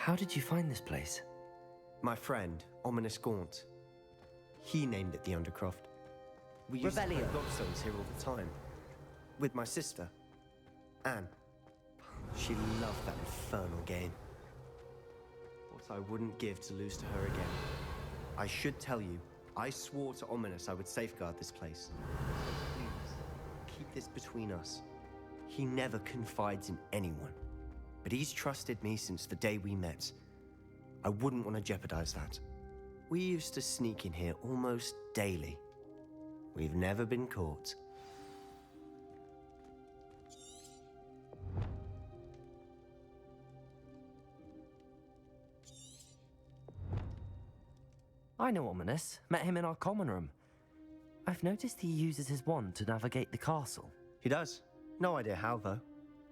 How did you find this place? My friend, Ominous Gaunt. He named it the Undercroft. We used to play gobstones here all the time. With my sister, Anne. She loved that infernal game. What I wouldn't give to lose to her again. I should tell you, I swore to Ominous I would safeguard this place. Please, keep this between us. He never confides in anyone. But he's trusted me since the day we met. I wouldn't want to jeopardize that. We used to sneak in here almost daily. We've never been caught. I know Ominous. Met him in our common room. I've noticed he uses his wand to navigate the castle. He does. No idea how, though.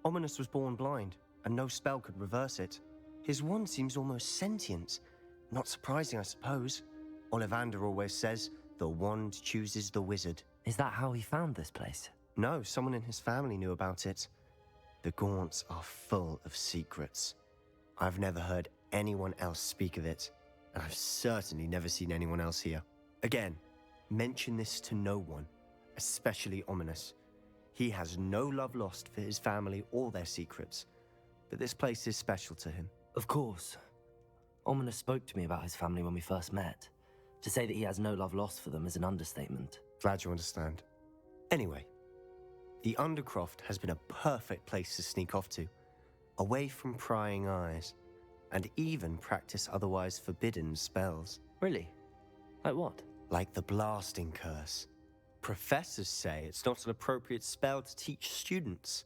Ominous was born blind, and no spell could reverse it. His wand seems almost sentient. Not surprising, I suppose. Ollivander always says, the wand chooses the wizard. Is that how he found this place? No, someone in his family knew about it. The Gaunts are full of secrets. I've never heard anyone else speak of it, and I've certainly never seen anyone else here. Again, mention this to no one, especially Ominous. He has no love lost for his family or their secrets, but this place is special to him. Of course. Ominous spoke to me about his family when we first met. To say that he has no love lost for them is an understatement. Glad you understand. Anyway, the Undercroft has been a perfect place to sneak off to, away from prying eyes, and even practice otherwise forbidden spells. Really? Like what? Like the blasting curse. Professors say it's not an appropriate spell to teach students.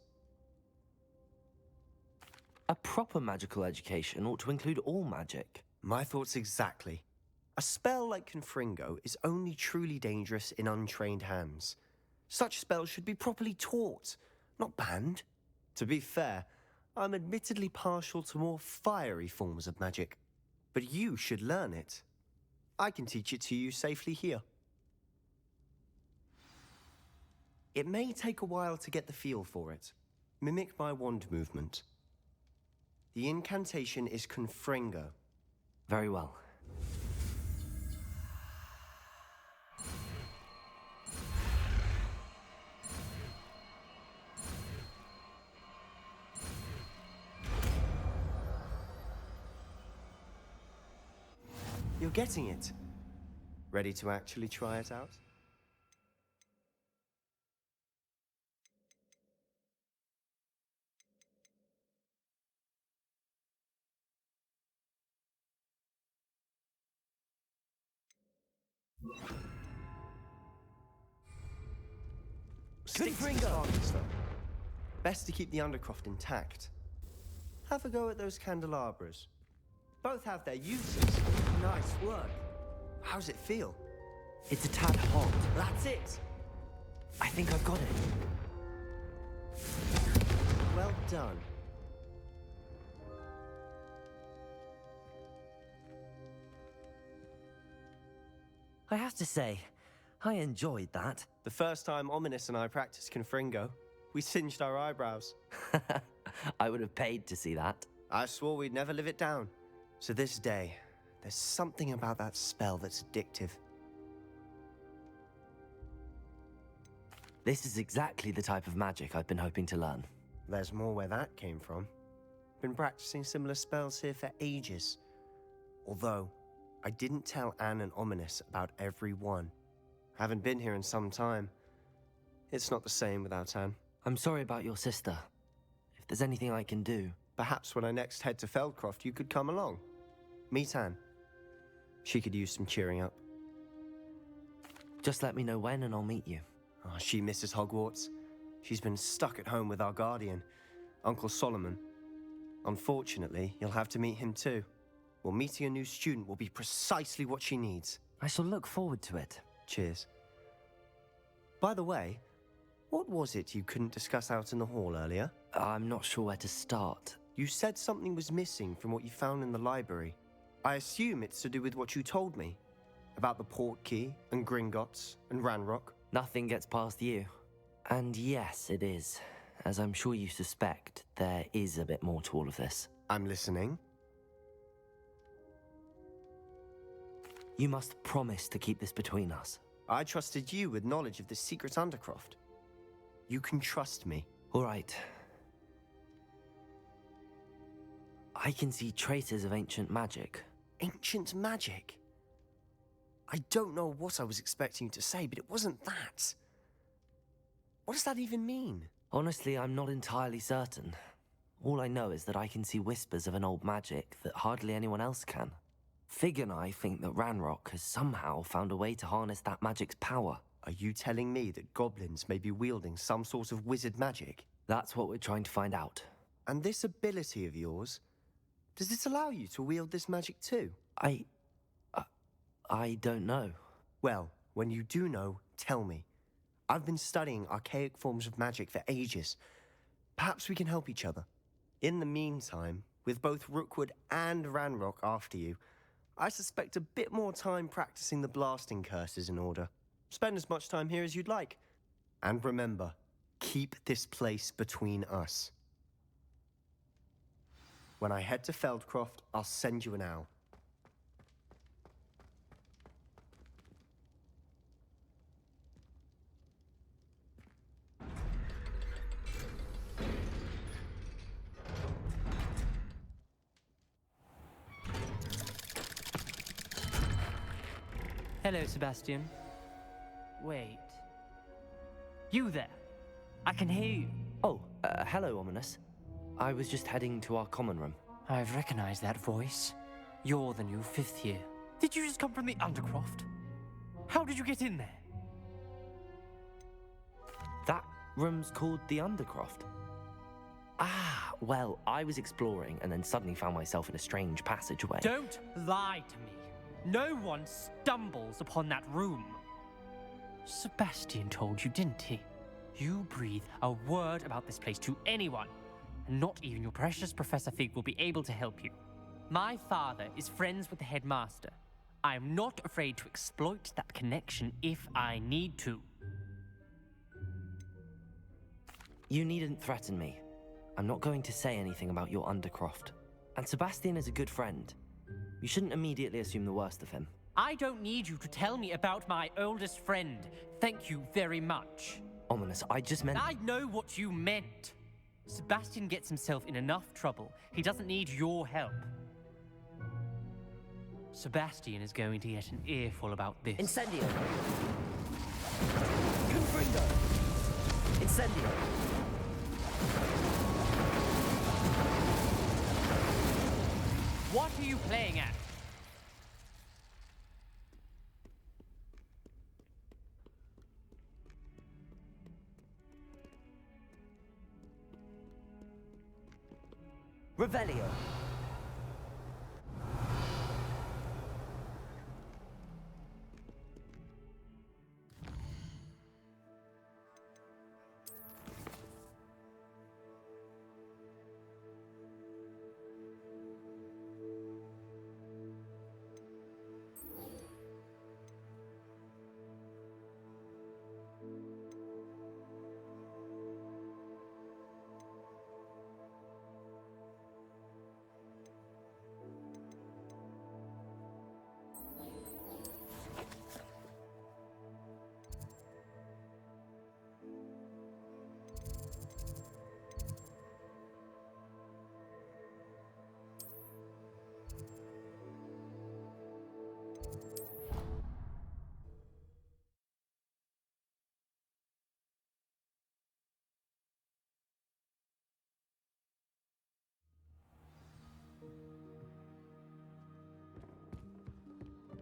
A proper magical education ought to include all magic. My thoughts exactly. A spell like Confringo is only truly dangerous in untrained hands. Such spells should be properly taught, not banned. To be fair, I'm admittedly partial to more fiery forms of magic. But you should learn it. I can teach it to you safely here. It may take a while to get the feel for it. Mimic my wand movement. The incantation is Confringo. Very well. You're getting it. Ready to actually try it out? Stick to the targets, though. Best to keep the Undercroft intact. Have a go at those candelabras. Both have their uses. Nice work. How's it feel? It's a tad hot. That's it. I think I've got it. Well done. I have to say, I enjoyed that. The first time Ominous and I practiced Confringo, we singed our eyebrows. I would have paid to see that. I swore we'd never live it down. So this day, there's something about that spell that's addictive. This is exactly the type of magic I've been hoping to learn. There's more where that came from. Been practicing similar spells here for ages. Although, I didn't tell Anne and Ominous about every one. Haven't been here in some time. It's not the same without Anne. I'm sorry about your sister. If there's anything I can do... Perhaps when I next head to Feldcroft, you could come along. Meet Anne. She could use some cheering up. Just let me know when and I'll meet you. Oh, she misses Hogwarts. She's been stuck at home with our guardian, Uncle Solomon. Unfortunately, you'll have to meet him too. Well, meeting a new student will be precisely what she needs. I shall look forward to it. Cheers. By the way, what was it you couldn't discuss out in the hall earlier? I'm not sure where to start. You said something was missing from what you found in the library. I assume it's to do with what you told me. About the Portkey, and Gringotts, and Ranrock. Nothing gets past you. And yes, it is. As I'm sure you suspect, there is a bit more to all of this. I'm listening. You must promise to keep this between us. I trusted you with knowledge of the secret Undercroft. You can trust me. All right. I can see traces of ancient magic. Ancient magic? I don't know what I was expecting you to say, but it wasn't that. What does that even mean? Honestly, I'm not entirely certain. All I know is that I can see whispers of an old magic that hardly anyone else can. Fig and I think that Ranrock has somehow found a way to harness that magic's power. Are you telling me that goblins may be wielding some sort of wizard magic? That's what we're trying to find out. And this ability of yours, does it allow you to wield this magic too? I don't know. Well, when you do know, tell me. I've been studying archaic forms of magic for ages. Perhaps we can help each other. In the meantime, with both Rookwood and Ranrock after you, I suspect a bit more time practicing the blasting curse is in order. Spend as much time here as you'd like. And remember, keep this place between us. When I head to Feldcroft, I'll send you an owl. Hello, Sebastian. Wait. You there? I can hear you. Oh, hello, Ominous. I was just heading to our common room. I've recognized that voice. You're the new 5th year. Did you just come from the Undercroft? How did you get in there? That room's called the Undercroft. Ah, well, I was exploring and then suddenly found myself in a strange passageway. Don't lie to me. No one stumbles upon that room. Sebastian told you, didn't he? You breathe a word about this place to anyone, and not even your precious Professor Fig will be able to help you. My father is friends with the headmaster. I am not afraid to exploit that connection if I need to. You needn't threaten me. I'm not going to say anything about your Undercroft. And Sebastian is a good friend. You shouldn't immediately assume the worst of him. I don't need you to tell me about my oldest friend. Thank you very much. Ominous, I just meant... I know what you meant. Sebastian gets himself in enough trouble. He doesn't need your help. Sebastian is going to get an earful about this. Incendio! Confringo! Incendio! What are you playing at? Revelio!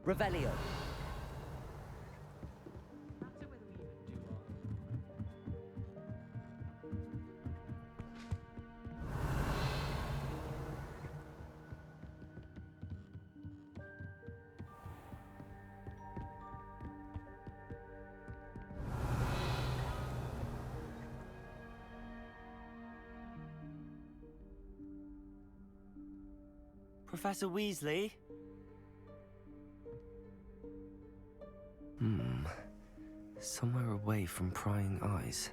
Revelio! Professor Weasley? Somewhere away from prying eyes.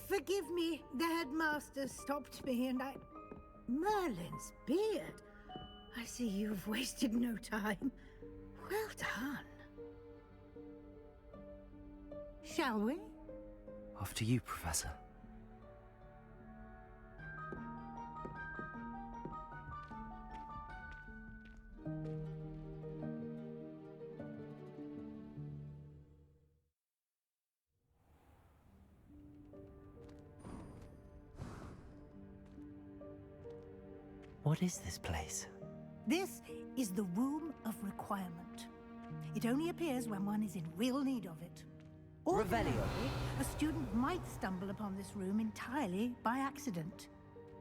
Forgive me, the headmaster stopped me and I... Merlin's beard. I see you've wasted no time. Well done. Shall we? After you, Professor. What is this place? This is the Room of Requirement. It only appears when one is in real need of it. Ordinarily, a student might stumble upon this room entirely by accident.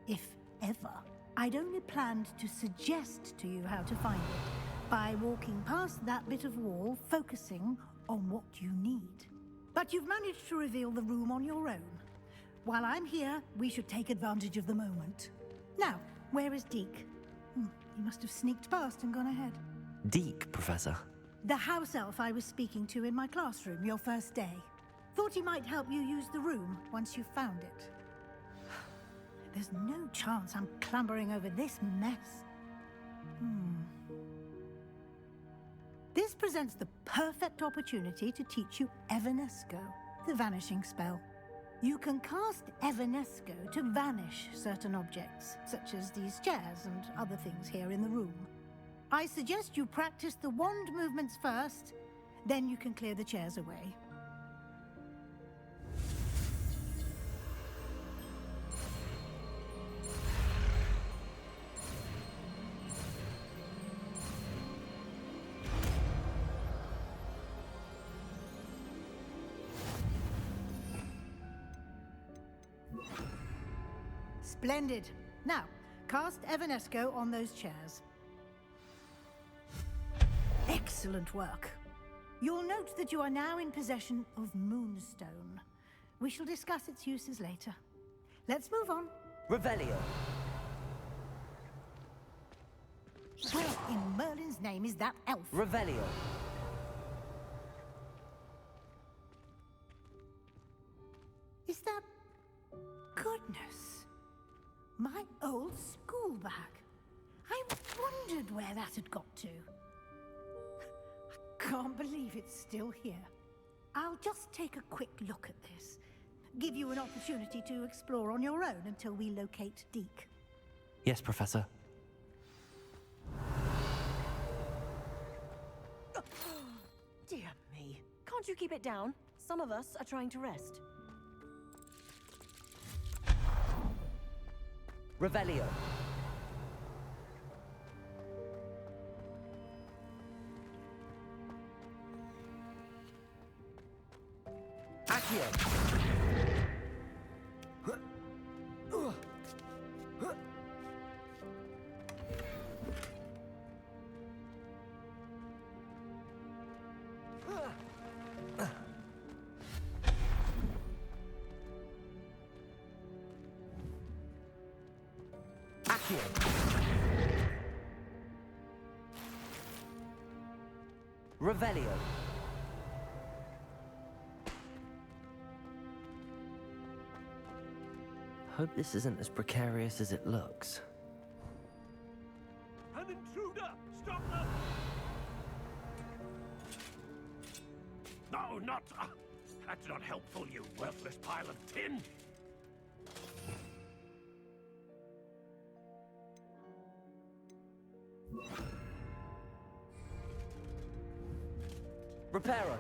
If ever. I'd only planned to suggest to you how to find it by walking past that bit of wall, focusing on what you need. But you've managed to reveal the room on your own. While I'm here, we should take advantage of the moment. Now, where is Deke? He must have sneaked past and gone ahead. Deke, Professor. The house elf I was speaking to in my classroom your first day. Thought he might help you use the room once you found it. There's no chance I'm clambering over this mess. This presents the perfect opportunity to teach you Evanesco, the vanishing spell. You can cast Evanesco to vanish certain objects, such as these chairs and other things here in the room. I suggest you practice the wand movements first, then you can clear the chairs away. Splendid. Now, cast Evanesco on those chairs. Excellent work. You'll note that you are now in possession of Moonstone. We shall discuss its uses later. Let's move on. Revelio. Where in Merlin's name is that elf? Revelio. Is that... Goodness. My old school bag. I wondered where that had got to. I can't believe it's still here. I'll just take a quick look at this. Give you an opportunity to explore on your own until we locate Deke. Yes, Professor. Dear me. Can't you keep it down? Some of us are trying to rest. Revelio. Accio. Accio. Revelio. Hope this isn't as precarious as it looks. An intruder! Stop them! No, not... that's not helpful, you worthless pile of tin! Reparo.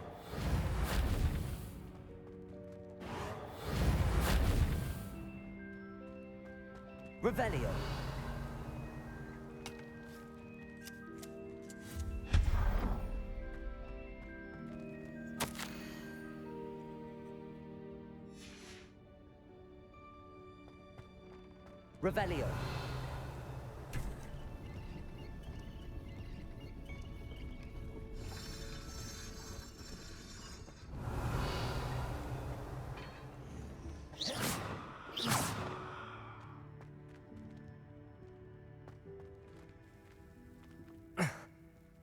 Revelio. Revelio.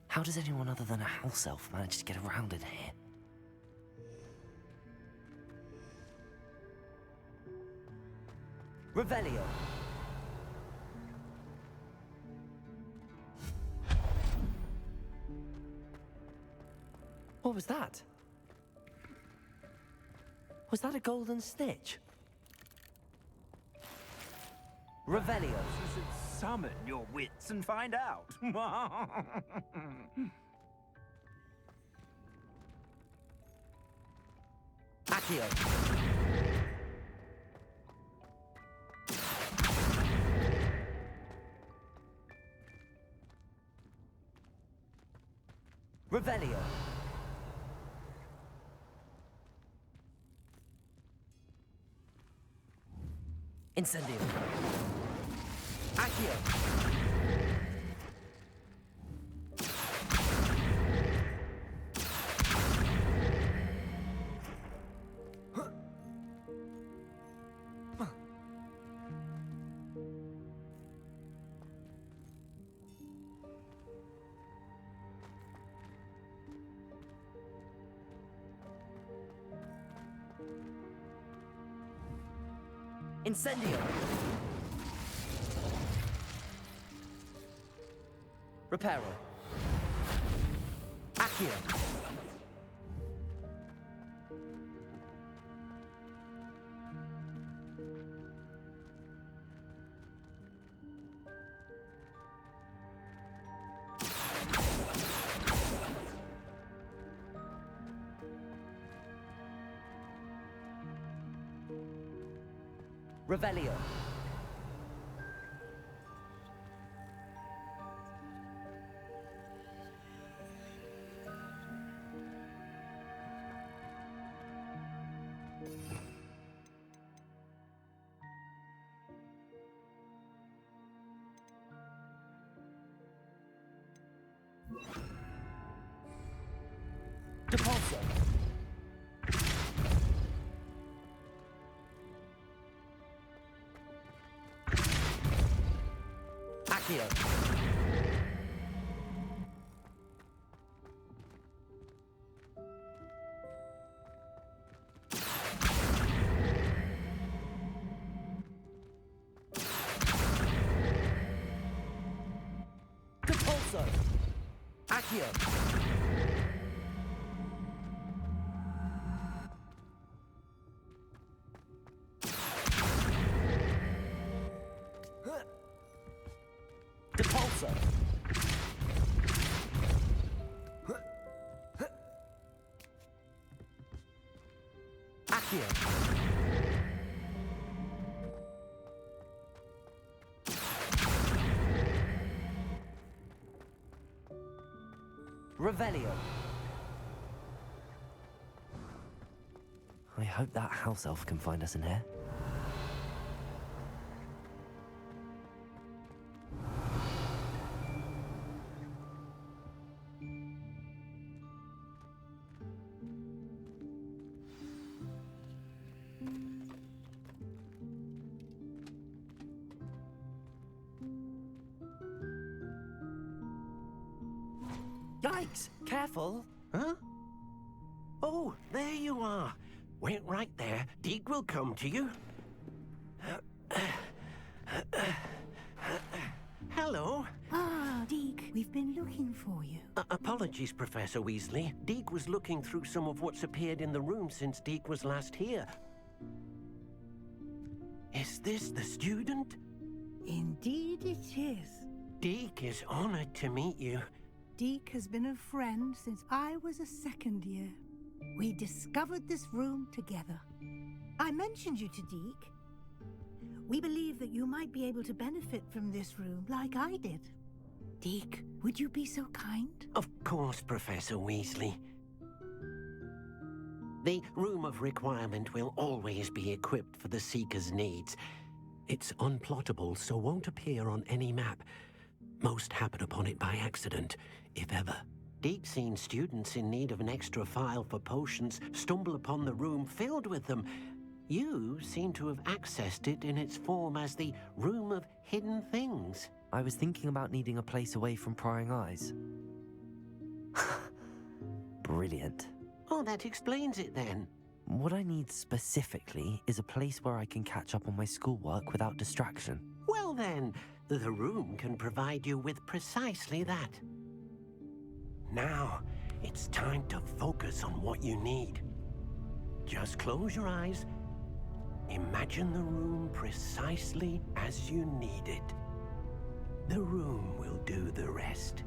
How does anyone other than a house elf manage to get around in here? Revelio. What was that? Was that a golden snitch? Revelio. You should summon your wits and find out. Accio. Revelio. Incendio. Accio. Incendio. Reparo. Accio. Revelio. Depulso. Accio. Depulso. Accio. Depulso. Accio. Revelio. I hope that house elf can find us in here. Yikes! Careful! Huh? Oh, there you are. Wait right there. Deke will come to you. Hello. Ah, Deke, we've been looking for you. Apologies, Professor Weasley. Deke was looking through some of what's appeared in the room since Deke was last here. Is this the student? Indeed it is. Deke is honored to meet you. Deke has been a friend since I was a second year. We discovered this room together. I mentioned you to Deke. We believe that you might be able to benefit from this room like I did. Deke, would you be so kind? Of course, Professor Weasley. The Room of Requirement will always be equipped for the Seeker's needs. It's unplottable, so won't appear on any map. Most happen upon it by accident, if ever. Deke's seen students in need of an extra file for potions stumble upon the room filled with them. You seem to have accessed it in its form as the Room of Hidden Things. I was thinking about needing a place away from prying eyes. Brilliant. Oh, that explains it then. What I need specifically is a place where I can catch up on my schoolwork without distraction. Well then, the room can provide you with precisely that. Now, it's time to focus on what you need. Just close your eyes. Imagine the room precisely as you need it. The room will do the rest.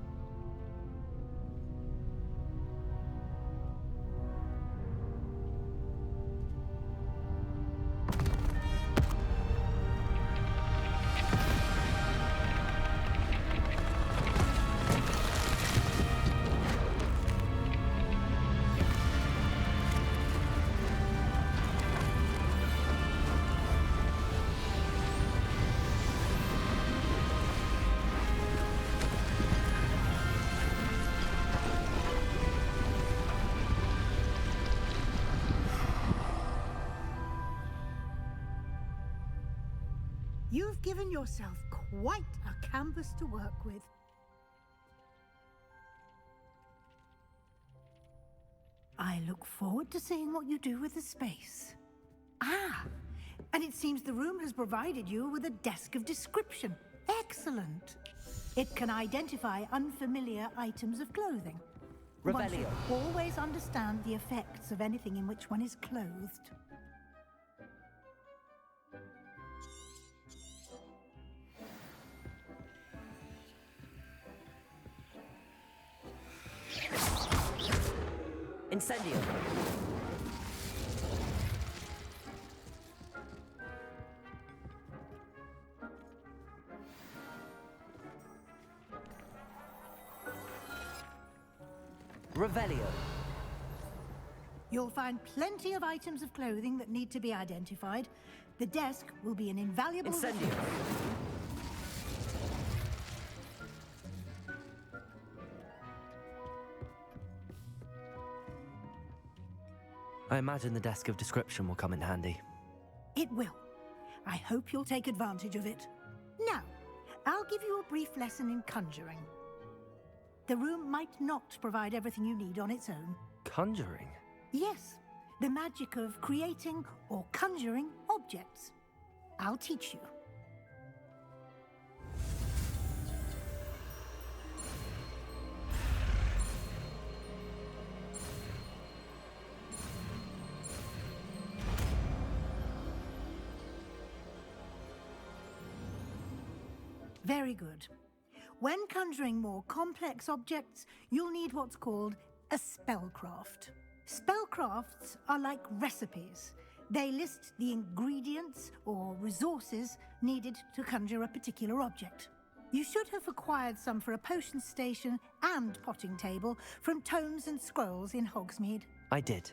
You've given yourself quite a canvas to work with. I look forward to seeing what you do with the space. Ah, and it seems the room has provided you with a desk of description. Excellent. It can identify unfamiliar items of clothing. One should always understand the effects of anything in which one is clothed. Incendio. Revelio. You'll find plenty of items of clothing that need to be identified. The desk will be an invaluable... Incendio. I imagine the desk of description will come in handy. It will. I hope you'll take advantage of it. Now, I'll give you a brief lesson in conjuring. The room might not provide everything you need on its own. Conjuring? Yes, the magic of creating or conjuring objects. I'll teach you. Very good. When conjuring more complex objects, you'll need what's called a spellcraft. Spellcrafts are like recipes. They list the ingredients or resources needed to conjure a particular object. You should have acquired some for a potion station and potting table from tomes and scrolls in Hogsmeade. I did.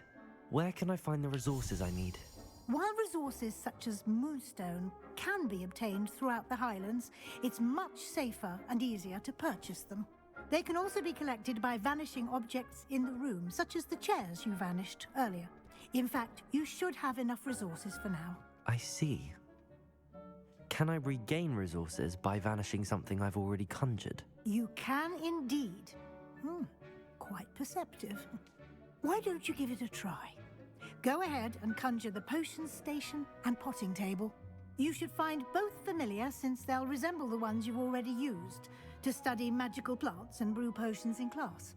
Where can I find the resources I need? While resources such as moonstone can be obtained throughout the Highlands, it's much safer and easier to purchase them. They can also be collected by vanishing objects in the room, such as the chairs you vanished earlier. In fact, you should have enough resources for now. I see. Can I regain resources by vanishing something I've already conjured? You can indeed. Quite perceptive. Why don't you give it a try? Go ahead and conjure the potion station and potting table. You should find both familiar, since they'll resemble the ones you've already used to study magical plants and brew potions in class.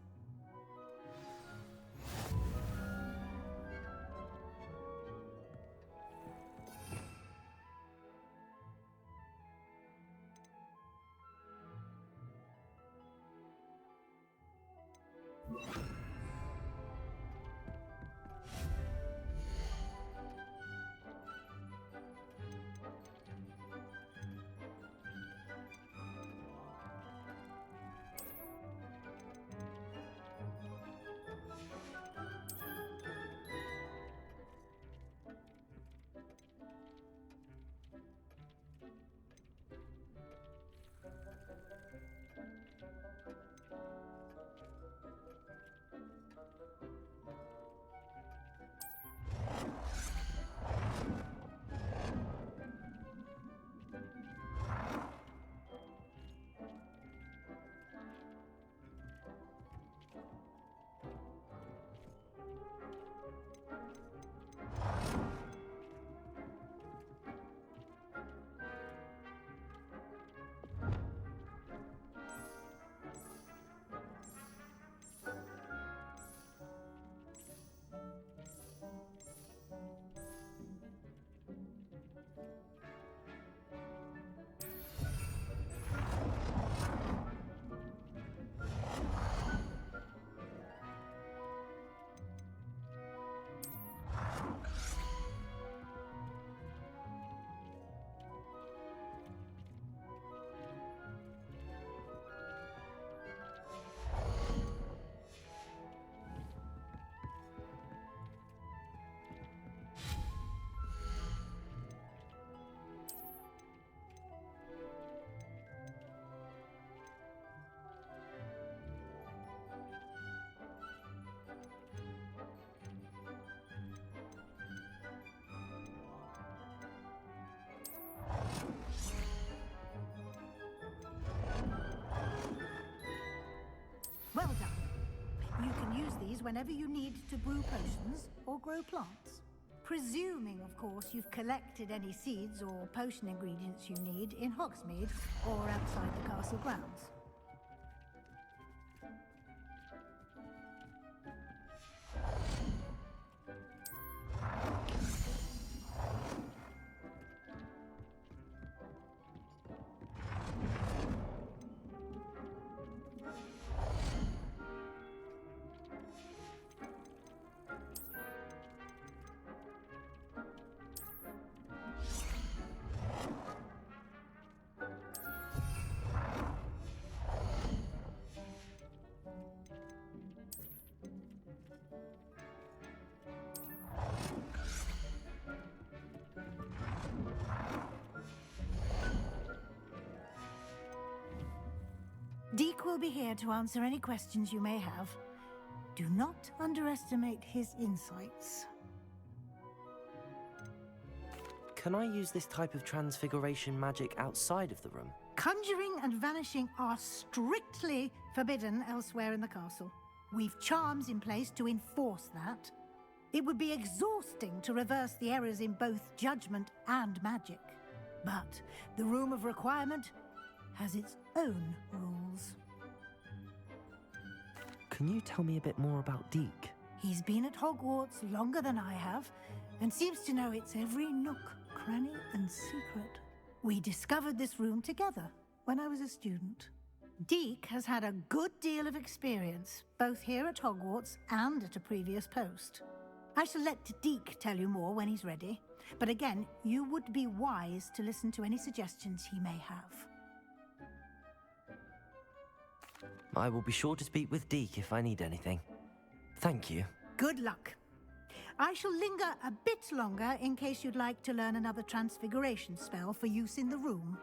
whenever you need to brew potions or grow plants. Presuming, of course, you've collected any seeds or potion ingredients you need in Hogsmeade or outside the castle grounds. Deke will be here to answer any questions you may have. Do not underestimate his insights. Can I use this type of transfiguration magic outside of the room? Conjuring and vanishing are strictly forbidden elsewhere in the castle. We've charms in place to enforce that. It would be exhausting to reverse the errors in both judgment and magic. But the Room of Requirement has its own rules. Can you tell me a bit more about Deke? He's been at Hogwarts longer than I have, and seems to know its every nook, cranny, and secret. We discovered this room together when I was a student. Deke has had a good deal of experience, both here at Hogwarts and at a previous post. I shall let Deke tell you more when he's ready, but again, you would be wise to listen to any suggestions he may have. I will be sure to speak with Deke if I need anything. Thank you. Good luck. I shall linger a bit longer in case you'd like to learn another transfiguration spell for use in the room.